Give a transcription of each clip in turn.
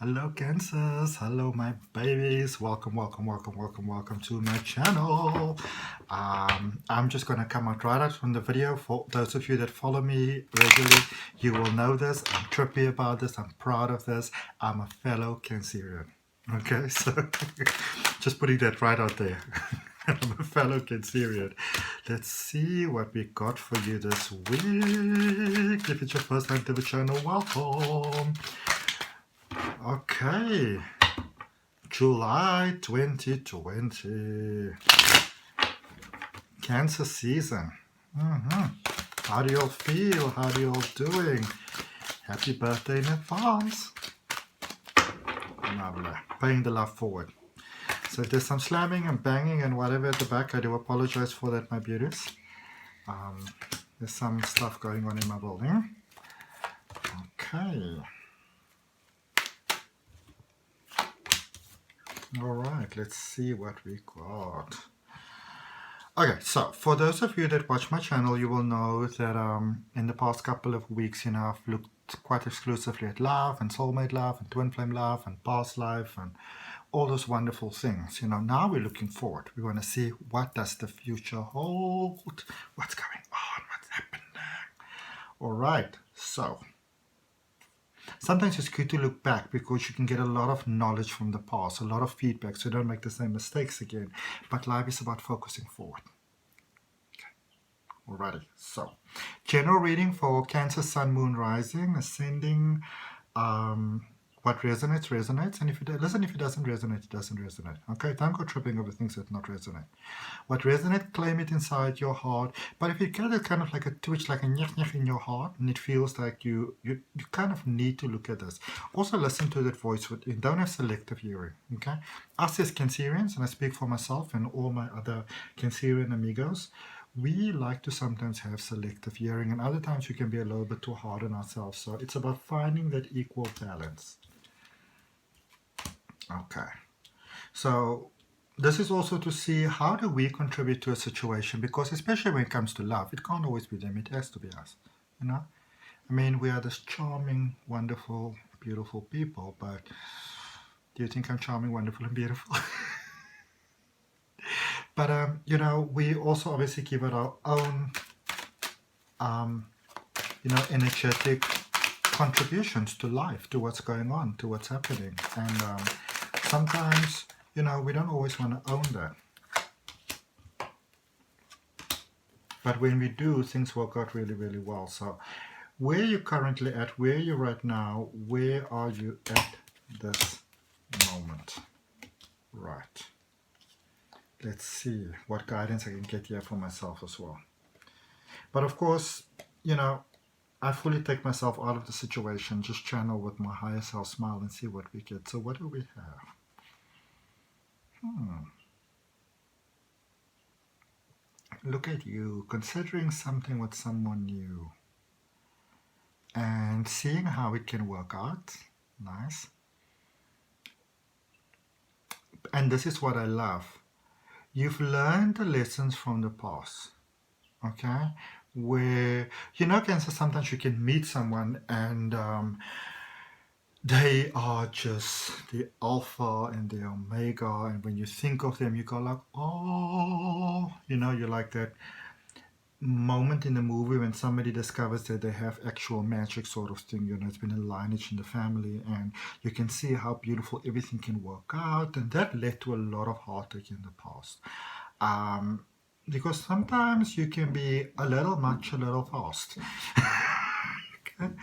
Hello Cancers, hello my babies, welcome to my channel. I'm just gonna come out right out from the video. For those of you that follow me regularly, you will know this. I'm trippy about this, I'm proud of this. I'm a fellow Cancerian. Okay, so just putting that right out there. I'm a fellow Cancerian. Let's see what we got for you this week. If it's your first time to the channel, welcome. Okay, July 2020, Cancer season. How do you all feel? How are you all doing? Happy birthday in advance. Lovely. Paying the love forward. So if there's some slamming and banging and whatever at the back, I do apologize for that, my beauties. There's some stuff going on in my building. Okay. Alright, let's see what we got. Okay, so for those of you that watch my channel, you will know that in the past couple of weeks, I've looked quite exclusively at love and soulmate love and twin flame love and past life and all those wonderful things. Now we're looking forward. We want to see what does the future hold, what's going on, what's happening. Alright, so sometimes it's good to look back because you can get a lot of knowledge from the past, a lot of feedback, so you don't make the same mistakes again. But life is about focusing forward. Okay. Alrighty, so general reading for Cancer, Sun, Moon, Rising, Ascending. What resonates, resonates. And if it doesn't resonate, it doesn't resonate. Okay, don't go tripping over things that not resonate. What resonates, claim it inside your heart. But if you get a kind of like a twitch, like a nyeh in your heart, and it feels like you kind of need to look at this. Also listen to that voice within. Don't have selective hearing. Okay, us as Cancerians, and I speak for myself and all my other Cancerian amigos, we like to sometimes have selective hearing, and other times we can be a little bit too hard on ourselves. So it's about finding that equal balance. Okay, so this is also to see how do we contribute to a situation, because especially when it comes to love, it can't always be them, it has to be us. I mean, we are this charming, wonderful, beautiful people, but do you think I'm charming, wonderful, and beautiful? But we also obviously give it our own energetic contributions to life, to what's going on, to what's happening. And sometimes, we don't always want to own that. But when we do, things work out really, really well. So where you're currently at, where you're right now, where are you at this moment? Right. Let's see what guidance I can get here for myself as well. But of course, I fully take myself out of the situation, just channel with my higher self, smile, and see what we get. So what do we have? Look at you, considering something with someone new and seeing how it can work out. Nice. And this is what I love. You've learned the lessons from the past. Okay? Where, Cancer, sometimes you can meet someone and they are just the alpha and the omega, and when you think of them, you go like, oh, you're like that moment in the movie when somebody discovers that they have actual magic sort of thing. It's been a lineage in the family, and you can see how beautiful everything can work out, and that led to a lot of heartache in the past. Because sometimes you can be a little much, a little fast. Okay.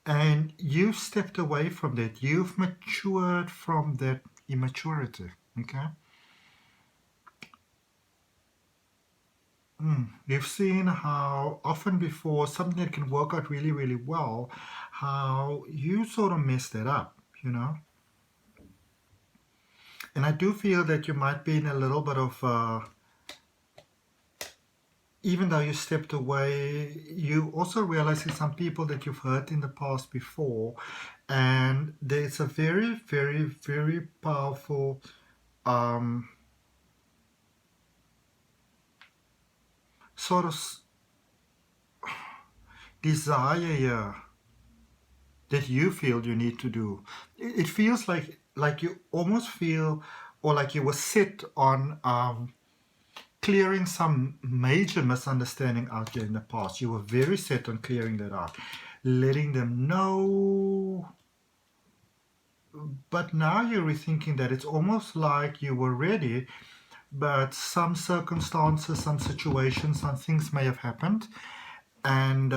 And you've stepped away from that. You've matured from that immaturity. Okay. You've seen how often before something that can work out really, really well, how you sort of messed it up, And I do feel that you might be in a little bit of, even though you stepped away, you also realize there's some people that you've hurt in the past before, and there's a very, very, very powerful sort of desire here that you feel you need to do. It feels like you almost feel, or like you were set on clearing some major misunderstanding out there in the past. You were very set on clearing that out, letting them know. But now you're rethinking that it's almost like you were ready, but some circumstances, some situations, some things may have happened, and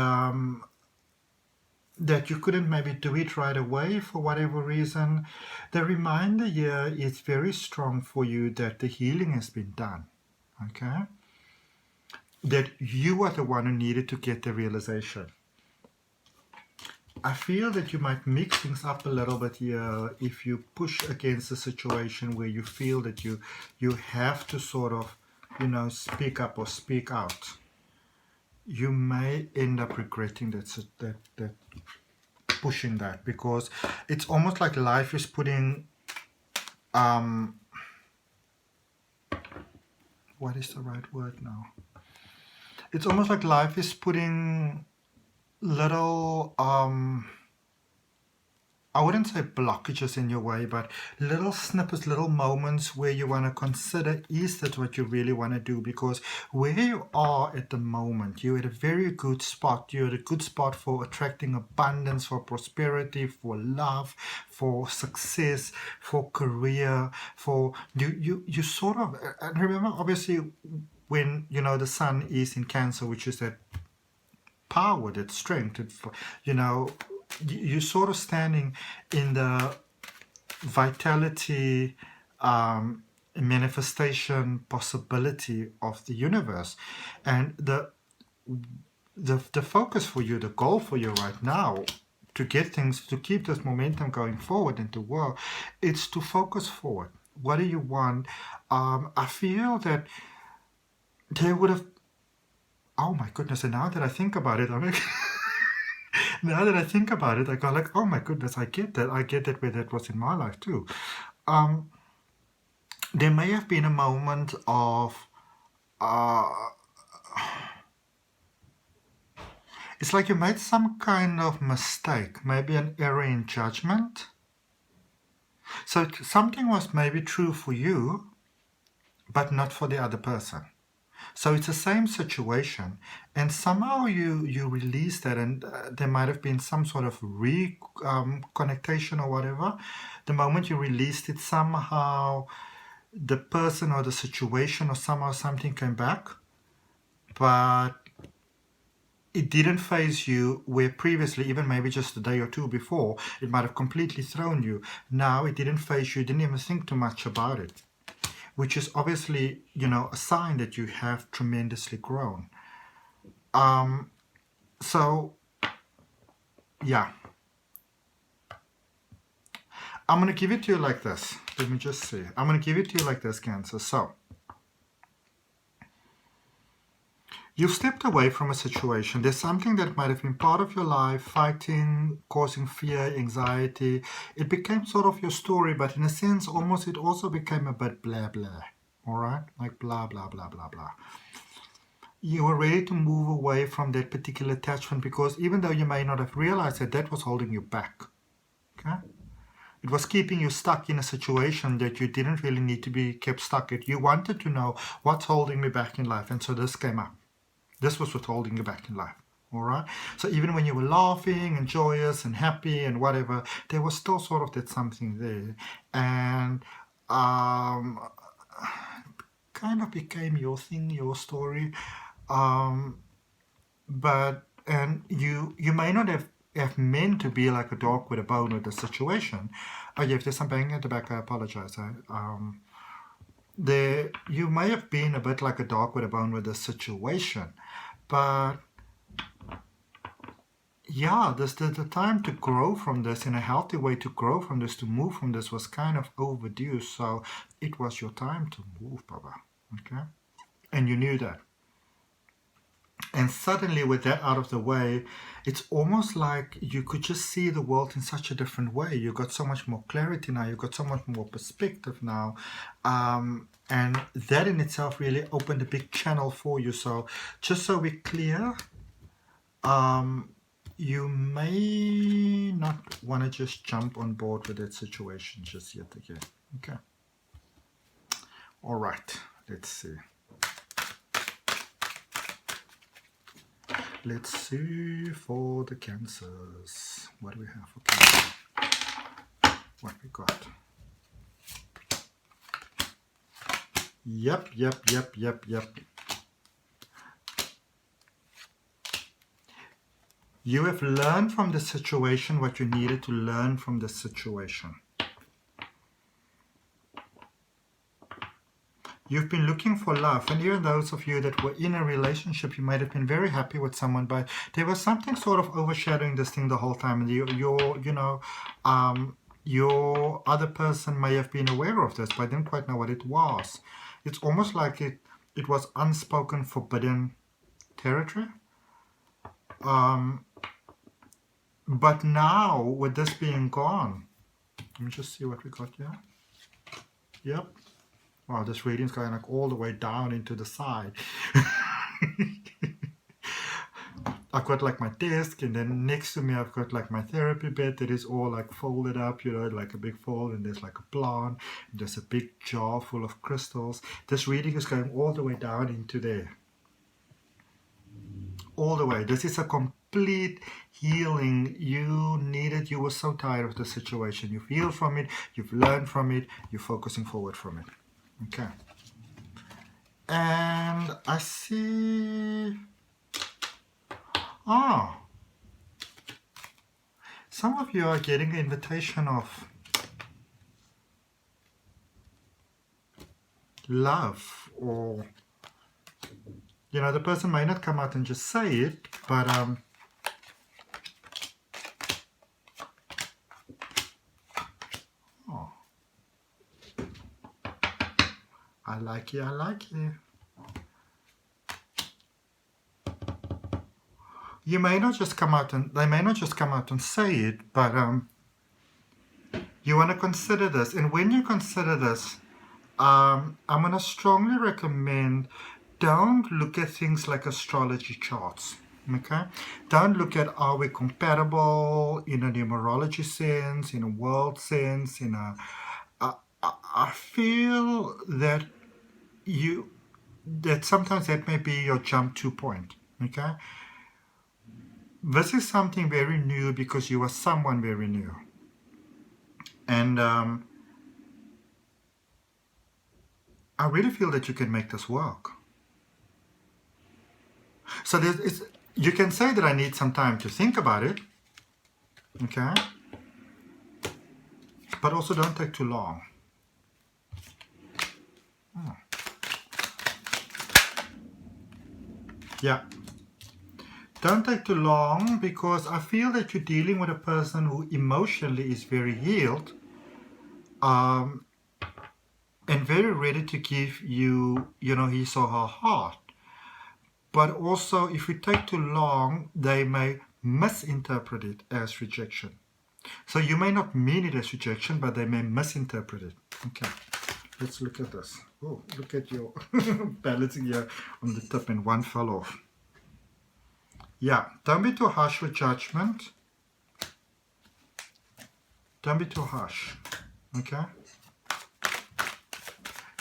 that you couldn't maybe do it right away for whatever reason. The reminder here is very strong for you that the healing has been done, okay? That you are the one who needed to get the realization. I feel that you might mix things up a little bit here if you push against a situation where you feel that you have to sort of, speak up or speak out. You may end up regretting that pushing that, because it's almost like life is putting what is the right word now? It's almost like life is putting little I wouldn't say blockages in your way, but little snippets, little moments where you want to consider, is that what you really want to do? Because where you are at the moment, you're at a very good spot. You're at a good spot for attracting abundance, for prosperity, for love, for success, for career, for you sort of, and remember, obviously, when, the sun is in Cancer, which is that power, that strength, you're sort of standing in the vitality, manifestation possibility of the universe, and the focus for you, the goal for you right now, to get things, to keep this momentum going forward into the world, it's to focus forward. What do you want? I feel that they would have, oh my goodness, and now that I think about it, now that I think about it, I go like, oh my goodness, I get that where that was in my life too. There may have been a moment of, it's like you made some kind of mistake, maybe an error in judgment. So something was maybe true for you, but not for the other person. So it's the same situation, and somehow you release that, and there might have been some sort of reconnection or whatever. The moment you released it, somehow the person or the situation or somehow something came back, but it didn't phase you, where previously, even maybe just a day or two before, it might have completely thrown you. Now it didn't phase you, you didn't even think too much about it, which is obviously, a sign that you have tremendously grown. So, yeah. I'm going to give it to you like this. Let me just see. I'm going to give it to you like this, Cancer. So, you've stepped away from a situation. There's something that might have been part of your life, fighting, causing fear, anxiety. It became sort of your story, but in a sense, almost it also became a bit blah, blah. All right? Like blah, blah, blah, blah, blah. You were ready to move away from that particular attachment, because even though you may not have realized that, that was holding you back. Okay? It was keeping you stuck in a situation that you didn't really need to be kept stuck at. You wanted to know, what's holding me back in life? And so this came up. This was what's holding you back in life. All right? So even when you were laughing and joyous and happy and whatever, there was still sort of that something there. And kind of became your thing, your story. But you may not have meant to be like a dog with a bone with the situation. Oh yeah, if there's some banging at the back, I apologize. You may have been a bit like a dog with a bone with the situation, but yeah, the time to grow from this, in a healthy way to grow from this, to move from this, was kind of overdue. So it was your time to move, Baba. Okay? And you knew that. And suddenly, with that out of the way, it's almost like you could just see the world in such a different way. You got so much more clarity now. You got so much more perspective now. And that in itself really opened a big channel for you. So just so we're clear, you may not want to just jump on board with that situation just yet again. Okay. All right. Let's see. Let's see for the Cancers. What do we have for Cancer? What we got? Yep. You have learned from the situation what you needed to learn from the situation. You've been looking for love, and even those of you that were in a relationship, you might have been very happy with someone, but there was something sort of overshadowing this thing the whole time, and your other person may have been aware of this, but didn't quite know what it was. It's almost like it was unspoken, forbidden territory. But now, with this being gone, let me just see what we got here. Yep. Wow, this reading's going like all the way down into the side. I've got like my desk, and then next to me I've got like my therapy bed that is all like folded up, like a big fold, and there's like a plant, and there's a big jar full of crystals. This reading is going all the way down into there. All the way. This is a complete healing. You needed, you were so tired of the situation. You've healed from it, you've learned from it, you're focusing forward from it. Okay. And I see... some of you are getting an invitation of love, or the person may not come out and just say it, but I like you. You may not just come out and they may not just come out and say it, but you want to consider this. And when you consider this, I'm going to strongly recommend, don't look at things like astrology charts. Okay? Don't look at, are we compatible in a numerology sense, in a world sense, in a... I feel that sometimes that may be your jump to point. Okay? This is something very new because you are someone very new. And I really feel that you can make this work. So you can say that I need some time to think about it. Okay? But also don't take too long. Yeah. Don't take too long, because I feel that you're dealing with a person who emotionally is very healed and very ready to give you, his or her heart. But also, if you take too long, they may misinterpret it as rejection. So you may not mean it as rejection, but they may misinterpret it. Okay, let's look at this. Oh, look at your balancing here on the tip, and one fell off. Yeah, don't be too harsh with judgment. Don't be too harsh, okay?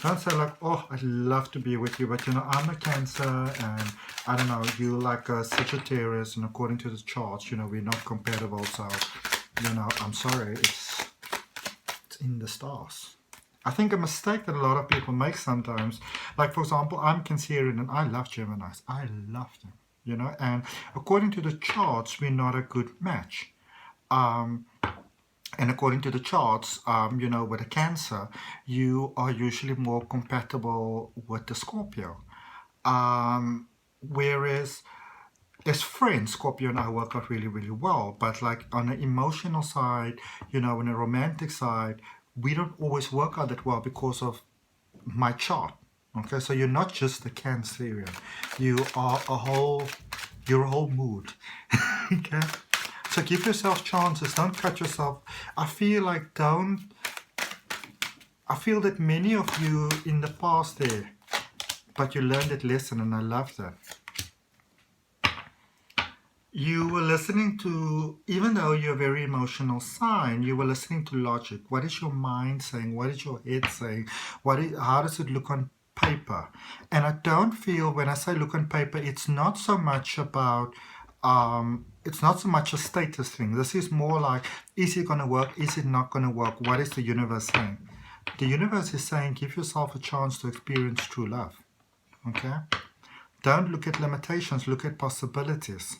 Don't say like, oh, I'd love to be with you, but I'm a Cancer, and I don't know, you like a Sagittarius, and according to the charts, we're not compatible, so, I'm sorry, it's in the stars. I think a mistake that a lot of people make sometimes, like for example, I'm Cancerian, and I love Geminis. I love them. And according to the charts, we're not a good match. And according to the charts, with a Cancer, you are usually more compatible with the Scorpio. Whereas as friends, Scorpio and I work out really, really well. But like on an emotional side, on a romantic side, we don't always work out that well because of my chart. Okay, so you're not just a Cancerian. You are you're a whole mood. Okay? So give yourself chances. Don't cut yourself. I feel that many of you in the past there, but you learned that lesson, and I love that. You were listening to, even though you're a very emotional sign, you were listening to logic. What is your mind saying? What is your head saying? How does it look on paper? And I don't feel, when I say look on paper, it's not so much about, it's not so much a status thing. This is more like, is it going to work? Is it not going to work? What is the universe saying? The universe is saying, give yourself a chance to experience true love. Okay? Don't look at limitations, look at possibilities.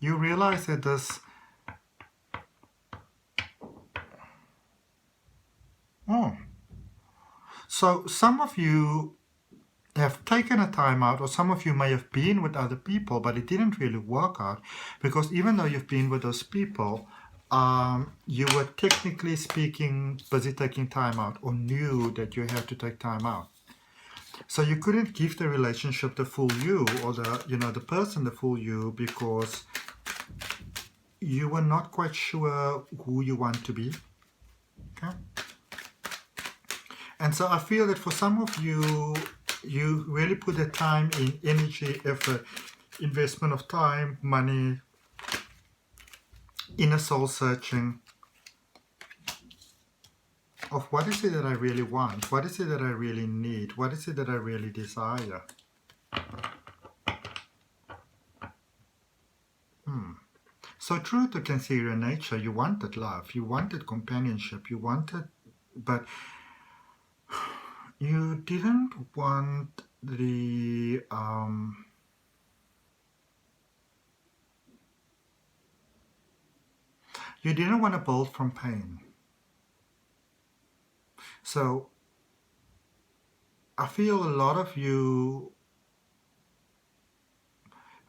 You realize that this... So some of you have taken a time out, or some of you may have been with other people, but it didn't really work out, because even though you've been with those people, you were technically speaking busy taking time out, or knew that you had to take time out. So you couldn't give the relationship the full you, or the person the full you, because you were not quite sure who you want to be. Okay? And so I feel that for some of you, you really put the time in, energy, effort, investment of time, money, inner soul searching of what is it that I really want? What is it that I really need? What is it that I really desire? So true to Cancerian nature, you wanted love, you wanted companionship, you wanted, but you didn't want the you didn't want to build from pain. So I feel a lot of you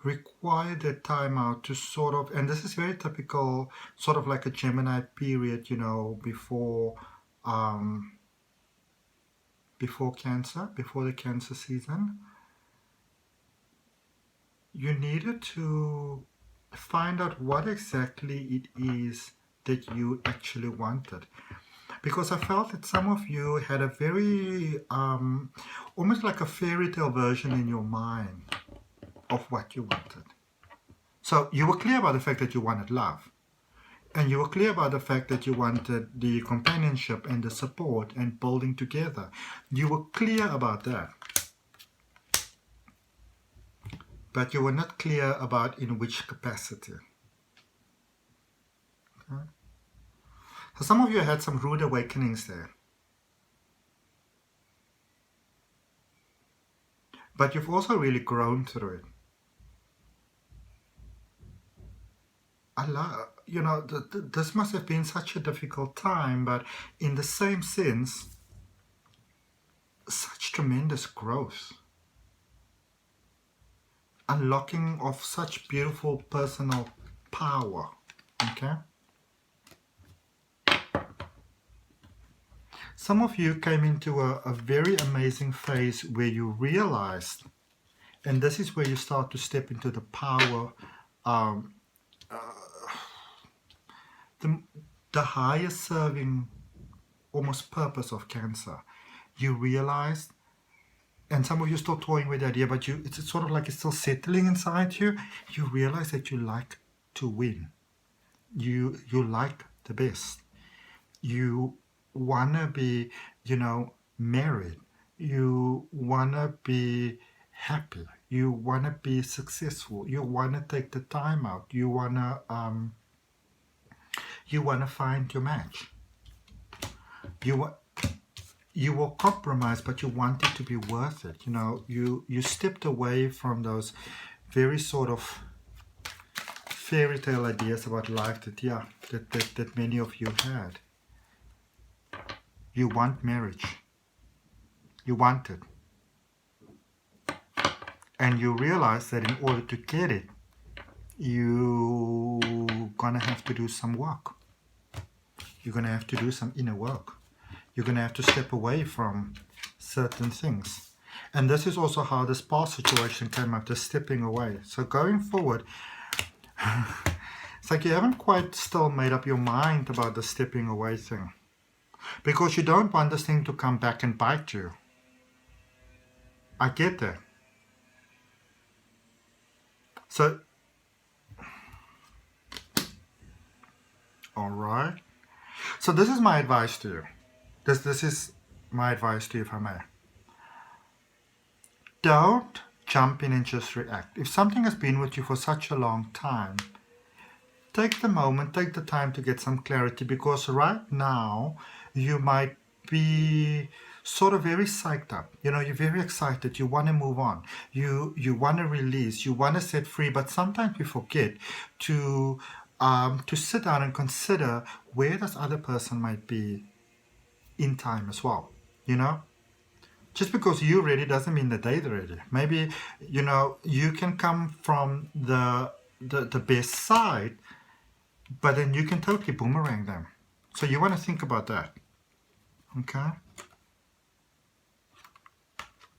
require that time out to sort of, and this is very typical, sort of like a Gemini period, before Cancer, before the Cancer season. You needed to find out what exactly it is that you actually wanted. Because I felt that some of you had a very, almost like a fairy tale version in your mind of what you wanted. So you were clear about the fact that you wanted love. And you were clear about the fact that you wanted the companionship and the support and building together. You were clear about that. But you were not clear about in which capacity. Okay? So some of you had some rude awakenings there. But you've also really grown through it. This must have been such a difficult time, but in the same sense, such tremendous growth. Unlocking of such beautiful personal power. Okay? Some of you came into a very amazing phase where you realized, and this is where you start to step into the power, the higher serving almost purpose of Cancer. You realized, and some of you still toying with the idea, but it's sort of like it's still settling inside you. You realize that you like to win. You like the best. You wanna be, married. You wanna be happy. You wanna be successful. You wanna take the time out. You wanna find your match. You will compromise, but you want it to be worth it. You stepped away from those very sort of fairy tale ideas about life that many of you had. You want marriage. You want it. And you realize that in order to get it, you're gonna have to do some work. You're gonna have to do some inner work. You're gonna have to step away from certain things. And this is also how this past situation came up, the stepping away. So going forward, it's like you haven't quite still made up your mind about the stepping away thing. Because you don't want this thing to come back and bite you. I get that. So, all right. So this is my advice to you. This is my advice to you, if I may. Don't jump in and just react. If something has been with you for such a long time, take the moment, take the time to get some clarity, because right now you might be sort of very psyched up. You know, you're very excited. You want to move on. You want to release. You want to set free. But sometimes you forget to sit down and consider where this other person might be in time as well. You know, just because you're ready doesn't mean that they're ready. Maybe, you know, you can come from the best side, but then you can totally boomerang them. So you want to think about that. Okay?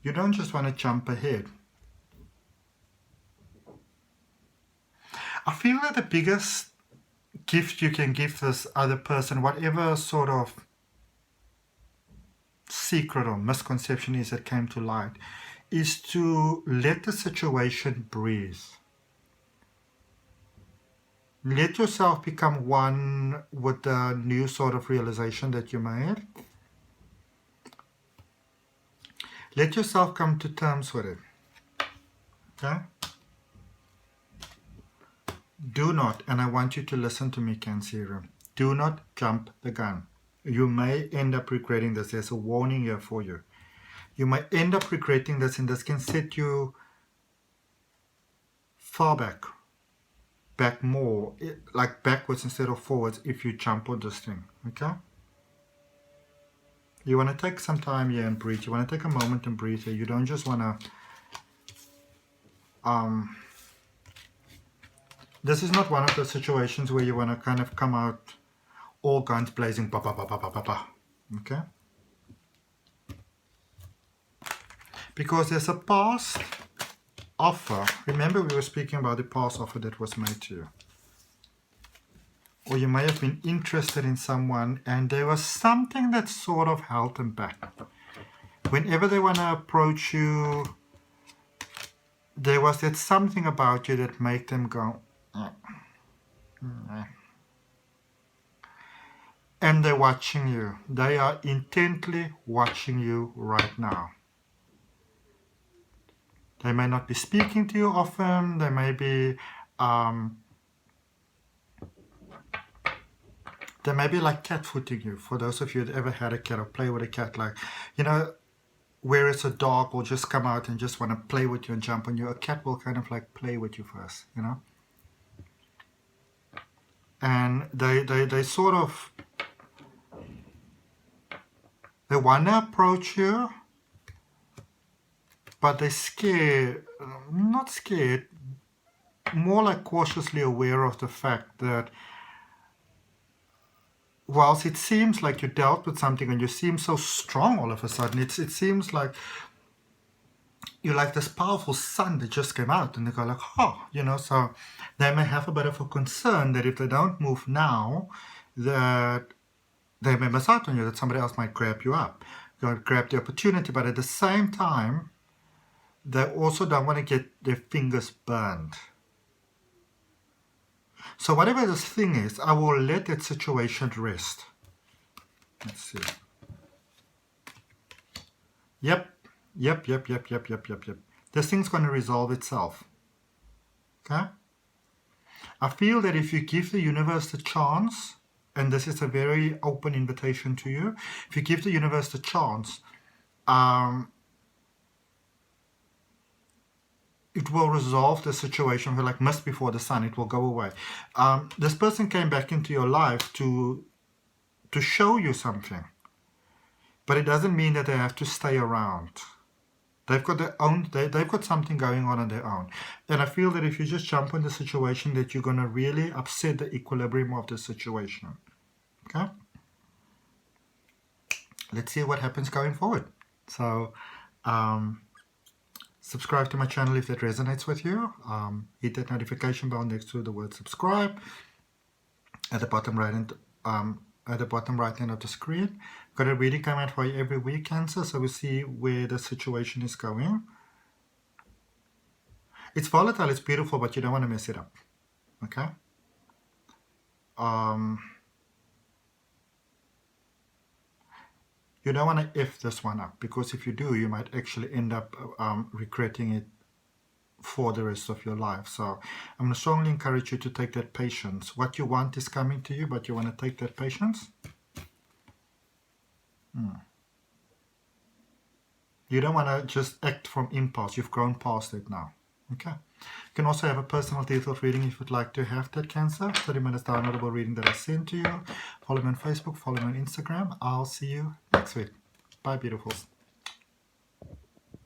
You don't just want to jump ahead. I feel that the biggest gift you can give this other person, whatever sort of secret or misconception is that came to light, is to let the situation breathe. Let yourself become one with the new sort of realization that you made. Let yourself come to terms with it. Okay? Do not, and I want you to listen to me, Cancer, do not jump the gun. You may end up regretting this. There's a warning here for you. You might end up regretting this, and this can set you far back more, like backwards instead of forwards if you jump on this thing. Okay? You want to take some time here and breathe. You want to take a moment and breathe here. You don't just want to this is not one of those situations where you want to kind of come out all guns blazing, ba ba ba ba ba ba ba. Okay? Because there's a past offer. Remember, we were speaking about the past offer that was made to you. Or you may have been interested in someone and there was something that sort of held them back. Whenever they want to approach you, there was that something about you that made them go, and they're watching you. They are intently watching you right now. They may not be speaking to you often. They may be like cat-footing you. For those of you that ever had a cat or play with a cat, like, you know, whereas a dog will just come out and just want to play with you and jump on you, a cat will kind of like play with you first, you know. And they sort of, they want to approach you, but they're scared, not scared, more like cautiously aware of the fact that whilst it seems like you dealt with something and you seem so strong all of a sudden, it seems like you're like this powerful sun that just came out, and they go like, oh, you know, so they may have a bit of a concern that if they don't move now, that they may miss out on you, that somebody else might grab you up, grab the opportunity, but at the same time, they also don't want to get their fingers burned. So whatever this thing is, I will let that situation rest. Let's see. Yep. This thing's going to resolve itself. Okay? I feel that if you give the universe the chance, and this is a very open invitation to you, if you give the universe the chance, it will resolve the situation. We're like mist before the sun. It will go away. This person came back into your life to show you something. But it doesn't mean that they have to stay around. They've got their own, they've got something going on their own. And I feel that if you just jump on the situation, that you're going to really upset the equilibrium of the situation. Okay? Let's see what happens going forward. So, subscribe to my channel if that resonates with you. Hit that notification bell next to the word subscribe at the bottom right hand of the screen. Got a reading coming out for you every week, Cancer, so we see where the situation is going. It's volatile, it's beautiful, but you don't want to mess it up. Okay? You don't want to F this one up, because if you do, you might actually end up regretting it for the rest of your life. So I'm going to strongly encourage you to take that patience. What you want is coming to you, but you want to take that patience. You don't want to just act from impulse. You've grown past it now. Okay. You can also have a personal detailed reading if you'd like to have that, Cancer. 30 minutes downloadable reading that I sent to you. Follow me on Facebook, follow me on Instagram. I'll see you next week. Bye, beautifuls.